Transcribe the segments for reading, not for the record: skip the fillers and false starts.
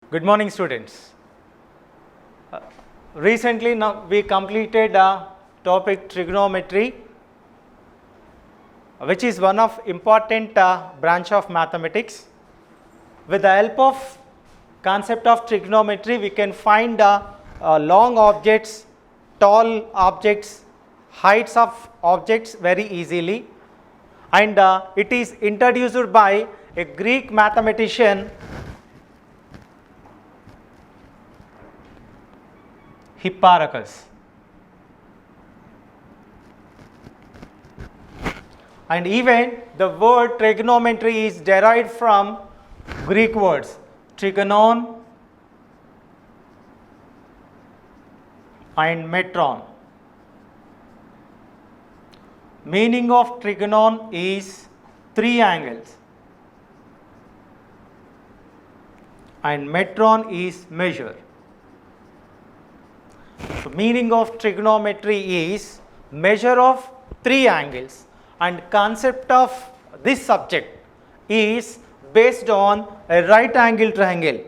Good morning, students. Recently now we completed topic trigonometry, which is one of important branch of mathematics. With the help of concept of trigonometry, we can find long objects, tall objects, heights of objects very easily, and it is introduced by a Greek mathematician Hipparchus. And even the word trigonometry is derived from Greek words trigonon and metron. Meaning of trigonon is three angles and metron is measure. So, meaning of trigonometry is measure of three angles, and concept of this subject is based on a right angle triangle.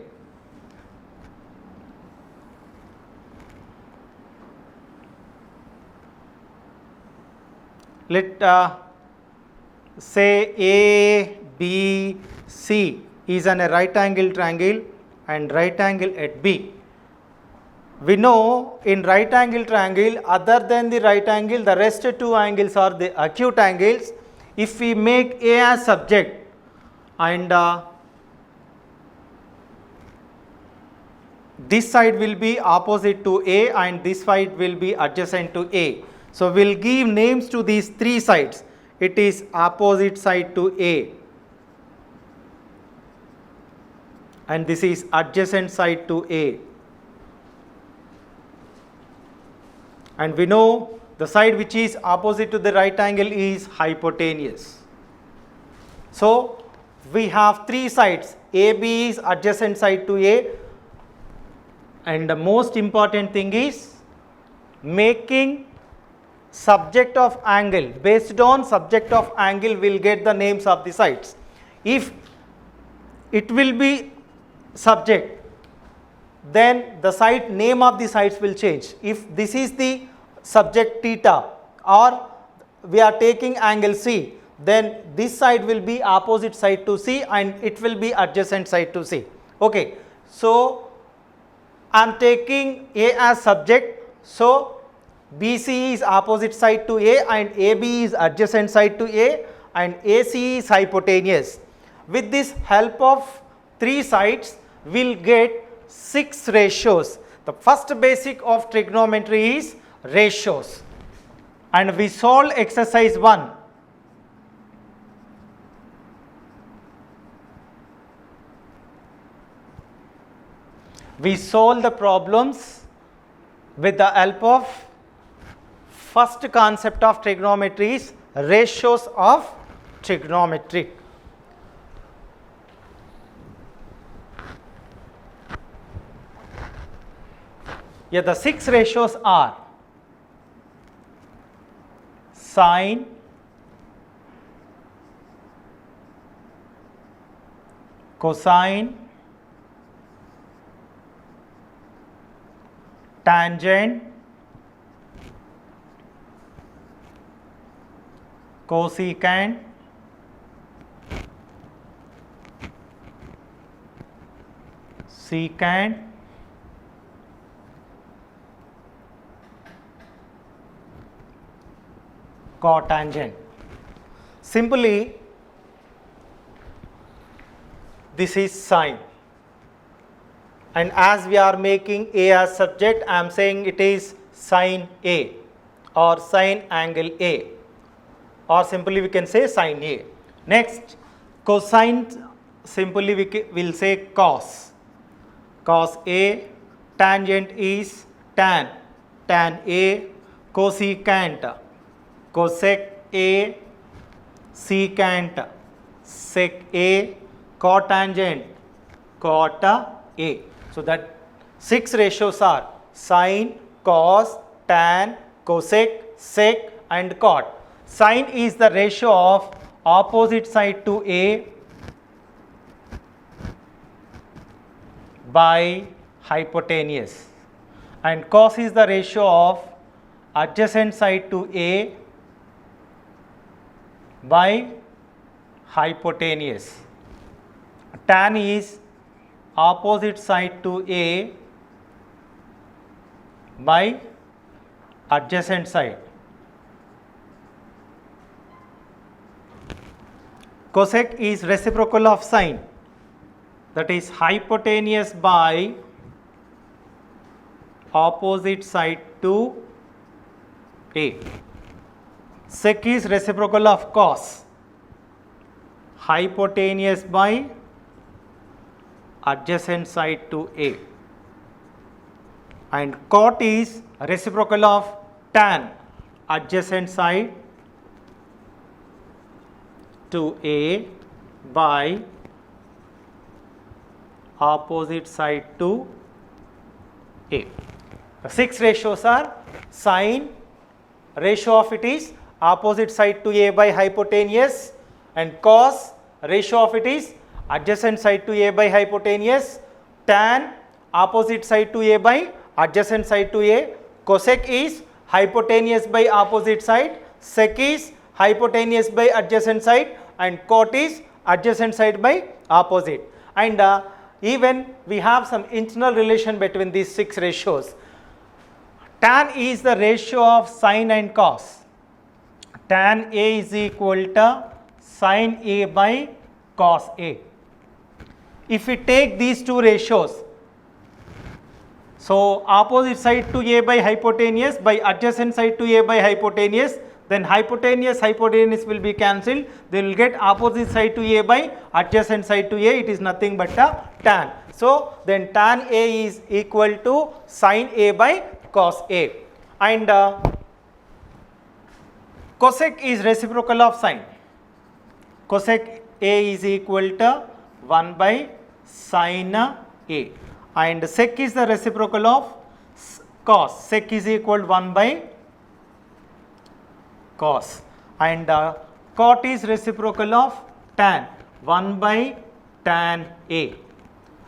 Let say A, B, C is a right angle triangle and right angle at B. We know in right angle triangle, other than the right angle, the rest two angles are the acute angles. If we make A as subject and this side will be opposite to A and this side will be adjacent to A. So, we will give names to these three sides. It is opposite side to A and this is adjacent side to A. And we know the side which is opposite to the right angle is hypotenuse. So, we have three sides. AB is adjacent side to A, and the most important thing is making subject of angle. Based on subject of angle, we will get the names of the sides. If it will be subject, then the side name of the sides will change. If this is the subject theta or we are taking angle C, then this side will be opposite side to C and it will be adjacent side to C. Okay. So, I am taking A as subject. So, BC is opposite side to A and AB is adjacent side to A and AC is hypotenuse. With this help of three sides, we will get 6 ratios. The first basic of trigonometry is ratios, and we solve exercise 1. We solve the problems with the help of first concept of trigonometry is ratios of trigonometry. Yeah, the 6 ratios are sine, cosine, tangent, cosecant, secant, cotangent. Simply, this is sine, and as we are making A as subject, I am saying it is sine A or sine angle A, or simply we can say sine A. Next, cosine, simply we will say cos A, tangent is tan A, cosecant cosec A, secant sec A, cotangent cot A. So, that 6 ratios are sine, cos, tan, cosec, sec and cot. Sine is the ratio of opposite side to A by hypotenuse, and cos is the ratio of adjacent side to A by hypotenuse. Tan is opposite side to A by adjacent side. Cosec is reciprocal of sine, that is hypotenuse by opposite side to A. Sec is reciprocal of cos, hypotenuse by adjacent side to A. And cot is reciprocal of tan, adjacent side to A by opposite side to A. The 6 ratios are sine, ratio of it is opposite side to A by hypotenuse, and cos, ratio of it is adjacent side to A by hypotenuse, tan, opposite side to A by adjacent side to A, cosec is hypotenuse by opposite side, sec is hypotenuse by adjacent side, and cot is adjacent side by opposite. And even we have some internal relation between these 6 ratios. Tan is the ratio of sine and cos. Tan A is equal to sine A by cos A. If we take these 2 ratios, so opposite side to A by hypotenuse by adjacent side to A by hypotenuse, then hypotenuse will be cancelled, they will get opposite side to A by adjacent side to A, it is nothing but a tan. So then tan A is equal to sine A by cos A, and cosec is reciprocal of sine. Cosec A is equal to 1 by sine A, and sec is the reciprocal of cos. Sec is equal to 1 by cos, and cot is reciprocal of tan, 1 by tan A.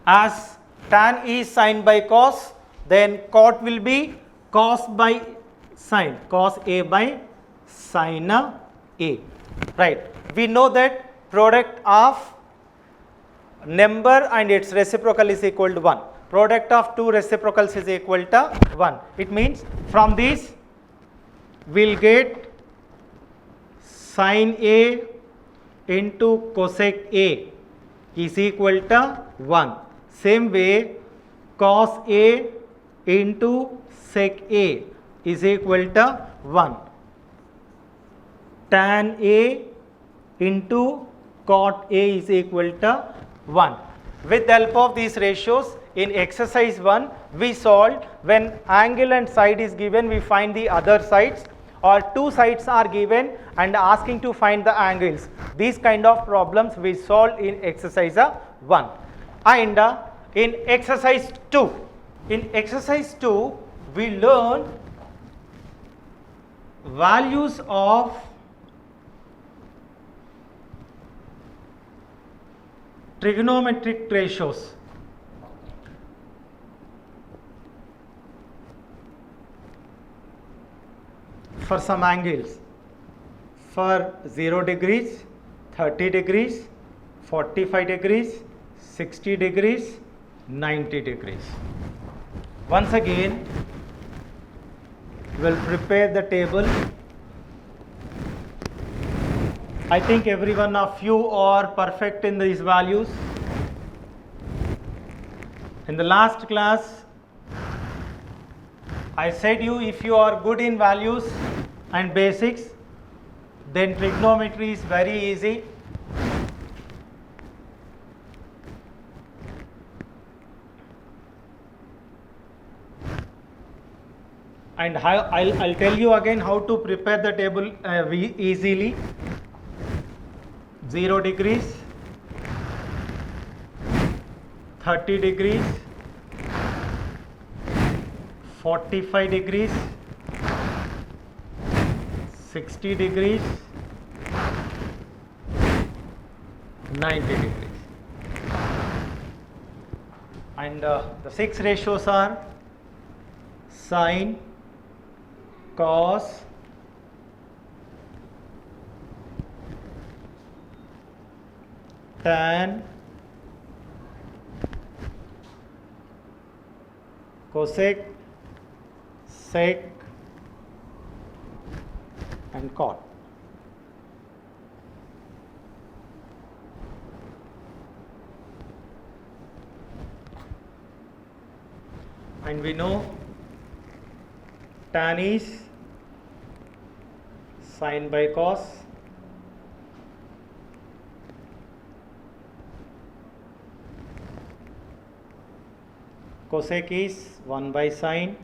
As tan is sine by cos, then cot will be cos by sine, cos A by sine A. Right. We know that product of number and its reciprocal is equal to 1. Product of 2 reciprocals is equal to 1. It means from these we will get sine A into cosec A is equal to 1. Same way cos A into sec A is equal to 1. Tan A into cot A is equal to 1. With the help of these ratios, in exercise 1 we solved when angle and side is given, we find the other sides, or 2 sides are given and asking to find the angles. These kind of problems we solved in exercise 1. And in exercise 2, we learn values of trigonometric ratios. For some angles, for 0 degrees, 30 degrees, 45 degrees, 60 degrees, 90 degrees. Once again, we will prepare the table. I think every one of you are perfect in these values. In the last class, I said you, if you are good in values and basics, then trigonometry is very easy. And I'll tell you again how to prepare the table easily. 0 degrees, 30 degrees, 45 degrees, 60 degrees, 90 degrees. And the 6 ratios are sine, cos, tan, cosec, sec, and cot. And we know tan is sine by cos, cosec is 1 by sine,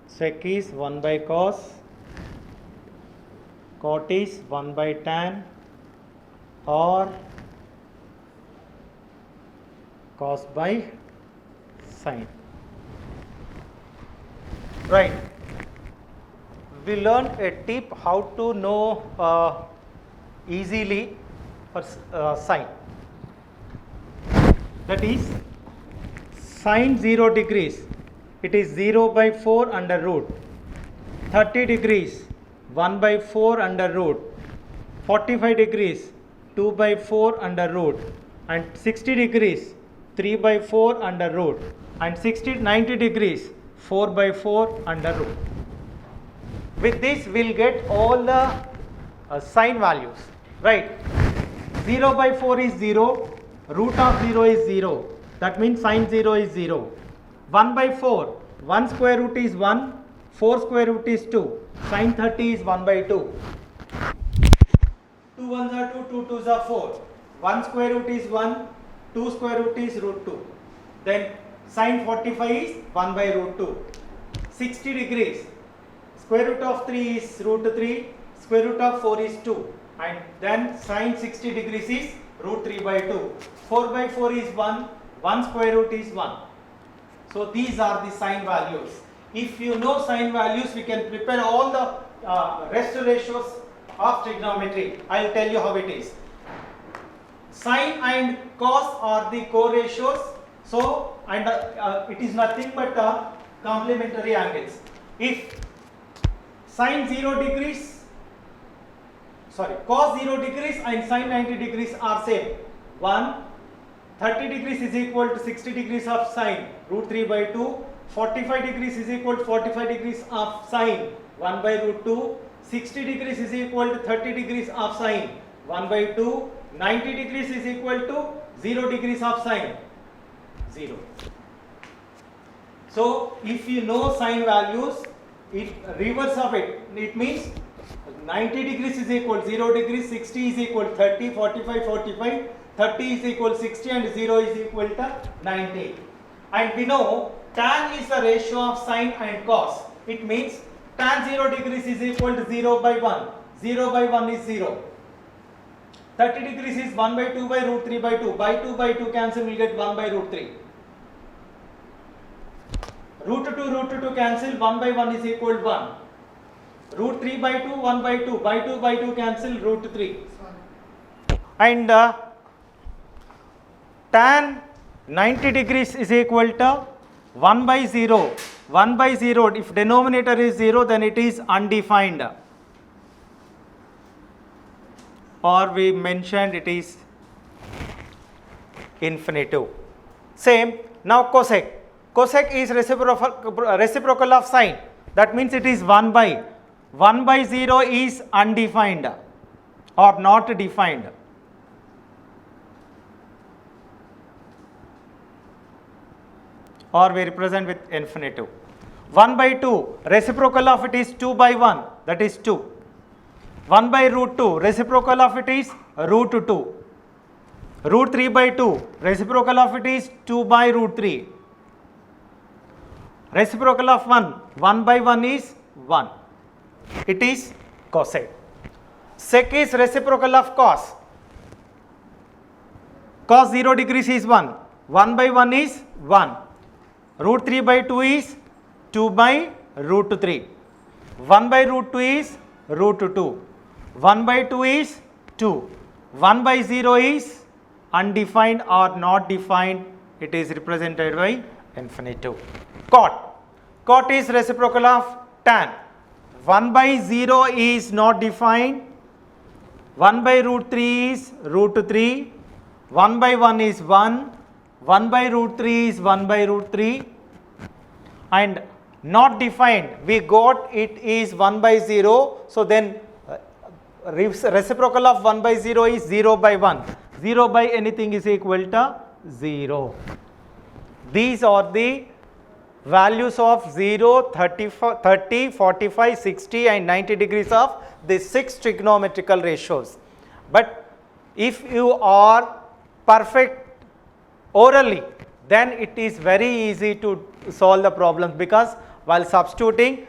sec is 1 by cos, cot is 1 by tan, or cos by sine. Right. We learned a tip how to know easily for sine. That is sine 0 degrees, it is 0 by 4 under root. 30 degrees, 1 by 4 under root. 45 degrees, 2 by 4 under root. And 60 degrees, 3 by 4 under root. And 90 degrees, 4 by 4 under root. With this we will get all the sine values, right? 0 by 4 is 0, root of 0 is 0, that means sine 0 is 0. 1 by 4, 1 square root is 1, 4 square root is 2, sine 30 is 1 by 2. 2 ones are 2, 2 twos are 4, 1 square root is 1, 2 square root is root 2. Then sine 45 is 1 by root 2. 60 degrees, square root of 3 is root 3, square root of 4 is 2. And then sine 60 degrees is root 3 by 2. 4 by 4 is 1, 1 square root is 1. So these are the sine values. If you know sine values, we can prepare all the rest ratios of trigonometry. I will tell you how it is. Sine and cos are the co-ratios. So, and it is nothing but complementary angles. If sine 0 degrees, cos 0 degrees and sine 90 degrees are same. 30 degrees is equal to 60 degrees of sine, root 3 by 2. 45 degrees is equal to 45 degrees of sine, 1 by root 2. 60 degrees is equal to 30 degrees of sine, 1 by 2. 90 degrees is equal to 0 degrees of sine, 0. So if you know sine values, reverse of it, it means 90 degrees is equal to 0 degrees, 60 is equal to 30, 45, 45, 30 is equal to 60 and 0 is equal to 90. And we know tan is the ratio of sine and cos. It means tan 0 degrees is equal to 0 by 1. 0 by 1 is 0. 30 degrees is 1 by 2 by root 3 by 2. By 2 cancel, we will get 1 by root 3. Root 2 cancel, 1 by 1 is equal to 1. Root 3 by 2, 1 by 2. By 2 cancel, root 3. And tan 90 degrees is equal to 1 by 0. 1 by 0, if denominator is 0, then it is undefined. Or we mentioned it is infinitive. Same, now cosec. Cosec is reciprocal of sine. That means it is 1 by. 1 by 0 is undefined or not defined. Or we represent with infinitive. 1 by 2, reciprocal of it is 2 by 1, that is 2. 1 by root 2, reciprocal of it is root 2. Root 3 by 2, reciprocal of it is 2 by root 3. Reciprocal of 1, 1 by 1 is 1. It is cosec. Sec is reciprocal of cos. Cos 0 degrees is 1. 1 by 1 is 1. Root 3 by 2 is 2 by root 3. 1 by root 2 is root 2. 1 by 2 is 2. 1 by 0 is undefined or not defined. it is represented by infinitive. Cot. Cot is reciprocal of tan. 1 by 0 is not defined. 1 by root 3 is root 3. 1 by 1 is 1. 1 by root 3 is 1 by root 3. And not defined, we got it is 1 by 0. So then reciprocal of 1 by 0 is 0 by 1. 0 by anything is equal to 0. These are the values of 0, 30, 45, 60 and 90 degrees of the 6 trigonometrical ratios. But if you are perfect orally, then it is very easy to solve the problems, because while substituting,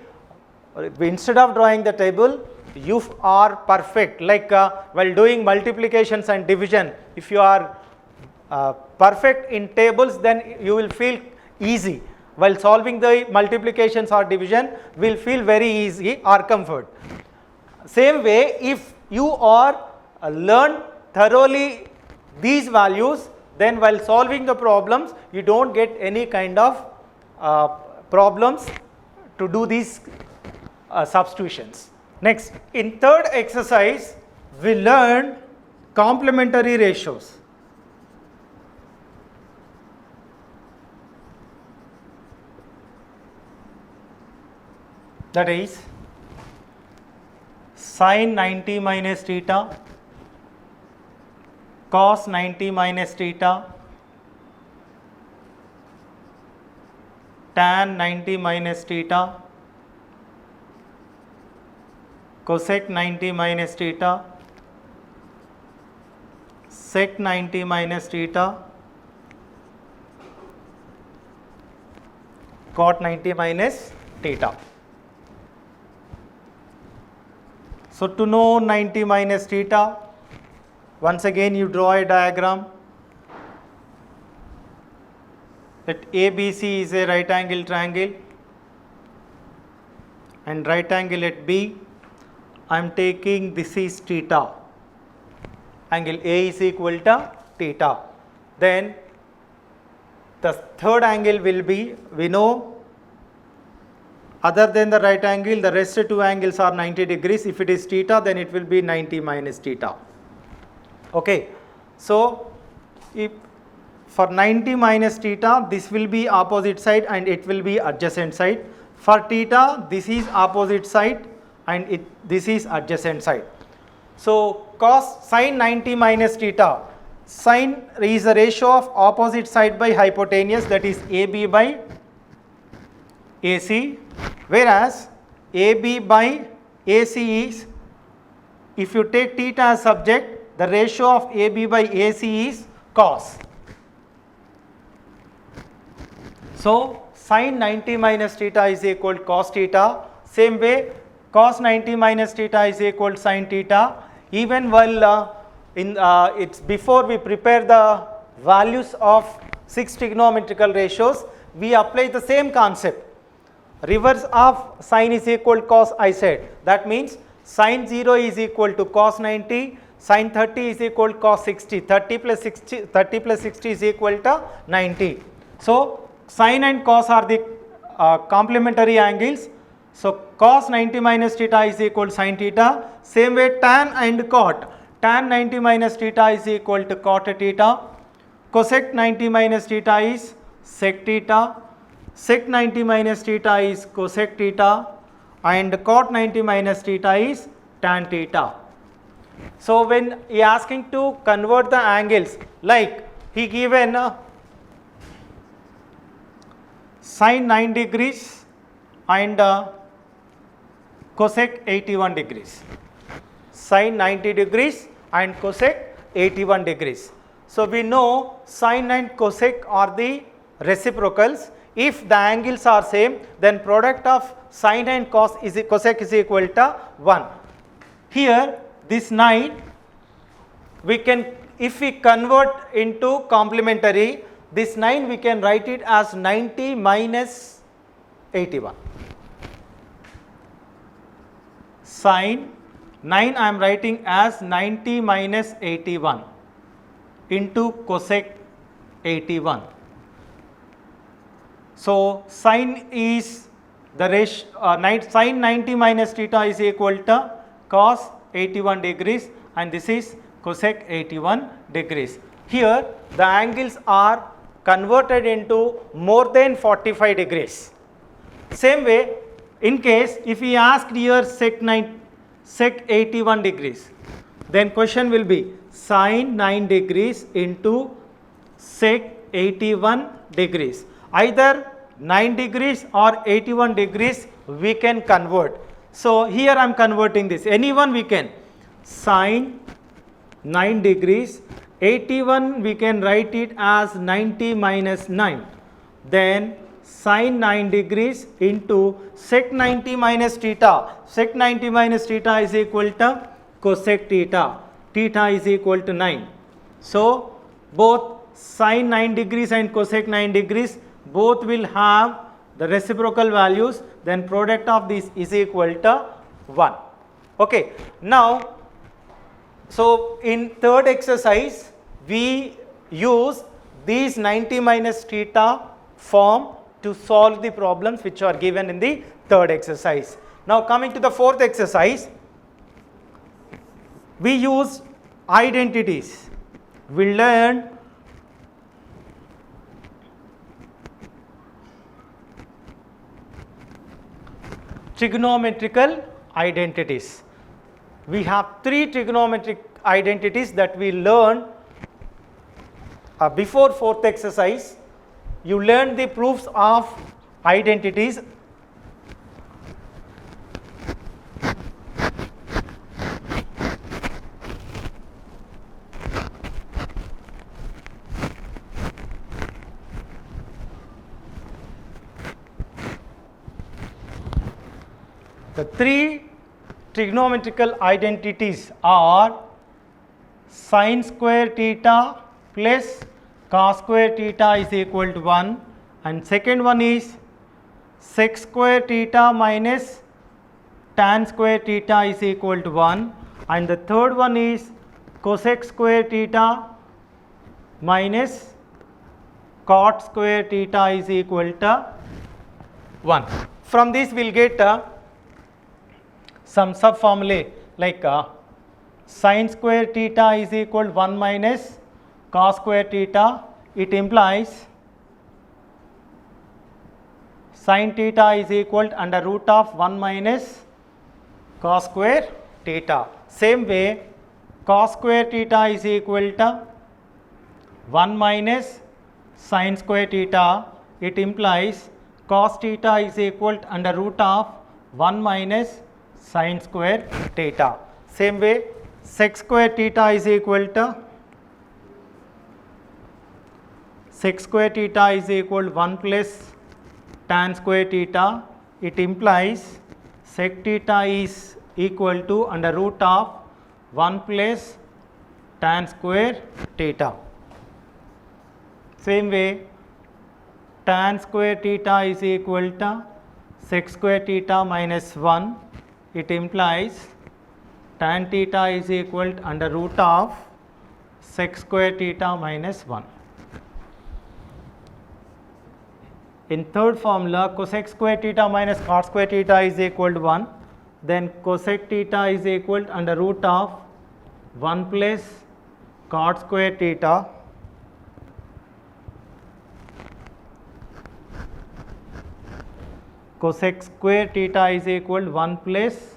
instead of drawing the table, you are perfect. Like while doing multiplications and division, if you are perfect in tables, then you will feel easy. While solving the multiplications or division, will feel very easy or comfort. Same way, if you are learn thoroughly these values, then while solving the problems, you don't get any kind of problems to do these substitutions. Next, in third exercise, we learned complementary ratios. That is sin 90 minus theta, cos 90 minus theta, tan 90 minus theta, cosec 90 minus theta, sec 90 minus theta, cot 90 minus theta. So to know 90 minus theta, once again you draw a diagram. That ABC is a right angle triangle, and right angle at B, I am taking this is theta. Angle A is equal to theta. Then the third angle will be, we know, other than the right angle, the rest two angles are 90 degrees. If it is theta, then it will be 90 minus theta. Okay. So if for 90 minus theta, this will be opposite side and it will be adjacent side. For theta, this is opposite side and this is adjacent side. So sin 90 minus theta, sin is the ratio of opposite side by hypotenuse, that is AB by AC, whereas AB by AC is, if you take theta as subject, the ratio of AB by AC is cos. So sin 90 minus theta is equal to cos theta. Same way, cos 90 minus theta is equal to sin theta. Even while it's before we prepare the values of 6 trigonometrical ratios, we apply the same concept. Reverse of sin is equal to cos, I said. That means sin 0 is equal to cos 90, sin 30 is equal to cos 60. 30 plus 60 is equal to 90. So sin and cos are the complementary angles. So cos 90 minus theta is equal to sin theta. Same way tan and cot. Tan 90 minus theta is equal to cot theta. Cosec 90 minus theta is sec theta. Sec 90 minus theta is cosec theta, and cot 90 minus theta is tan theta. So when he asking to convert the angles, like he given sin 9 degrees and cosec 81 degrees. Sin 90 degrees and cosec 81 degrees. So we know sin and cosec are the reciprocals. If the angles are same, then product of sin and cosec is equal to 1. Here this 9, we can, if we convert into complementary, this 9 we can write it as 90 minus 81. Sin 9 I am writing as 90 minus 81 into cosec 81. So sine is the ratio, sine 90 minus theta is equal to cos 81 degrees, and this is cosec 81 degrees. Here the angles are converted into more than 45 degrees. Same way, in case if we asked here sec 81 degrees, then question will be sine 9 degrees into sec 81 degrees. Either 9 degrees or 81 degrees we can convert. So here I am converting this, anyone we can. Sine 9 degrees, 81 we can write it as 90 minus 9. Then sine 9 degrees into sec 90 minus theta. Sec 90 minus theta is equal to cosec theta. Theta is equal to 9. So both sine 9 degrees and cosec 9 degrees both will have the reciprocal values, then product of this is equal to 1. Okay. Now, so in third exercise we use these 90 minus theta form to solve the problems which are given in the third exercise. Now coming to the fourth exercise, we use identities. We learn trigonometrical identities. We have three trigonometric identities that we learn before fourth exercise. You learn the proofs of identities. The three trigonometrical identities are sin square theta plus cos square theta is equal to 1, and second one is sec square theta minus tan square theta is equal to 1, and the third one is cosec square theta minus cot square theta is equal to 1. From this we will get some sub formulae like sin square theta is equal to 1 minus cos square theta. It implies sin theta is equal to under root of 1 minus cos square theta. Same way, cos square theta is equal to 1 minus sin square theta. It implies cos theta is equal to under root of 1 minus sin square theta. Same way, sec square theta is equal to 1 plus tan square theta. It implies sec theta is equal to under root of 1 plus tan square theta. Same way, tan square theta is equal to sec square theta minus 1. It implies tan theta is equal to under root of sec square theta minus 1. In third formula, cosec square theta minus cot square theta is equal to 1. Then cosec theta is equal to under root of 1 plus cot square theta. Cosec square theta is equal to 1 plus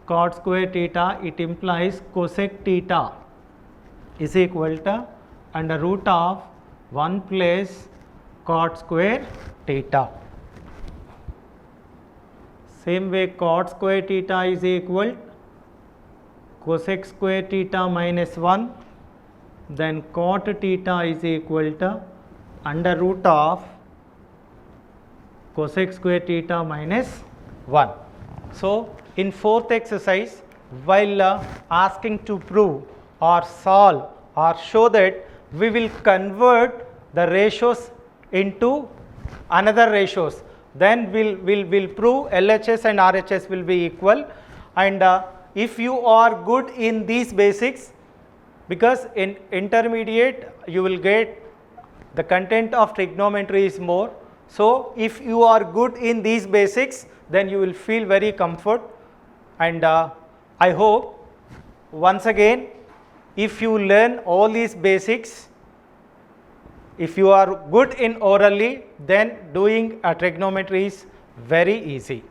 cot square theta. It implies cosec theta is equal to under root of 1 plus cot square theta. Same way, cot square theta is equal cosec square theta minus 1. Then cot theta is equal to under root of cosec square theta minus 1. So in fourth exercise, while asking to prove or solve or show that, we will convert the ratios into another ratios. Then we'll prove LHS and RHS will be equal. And if you are good in these basics, because in intermediate you will get the content of trigonometry is more, So if you are good in these basics, then you will feel very comfort, and I hope once again, if you learn all these basics, if you are good in orally, then doing a trigonometry is very easy.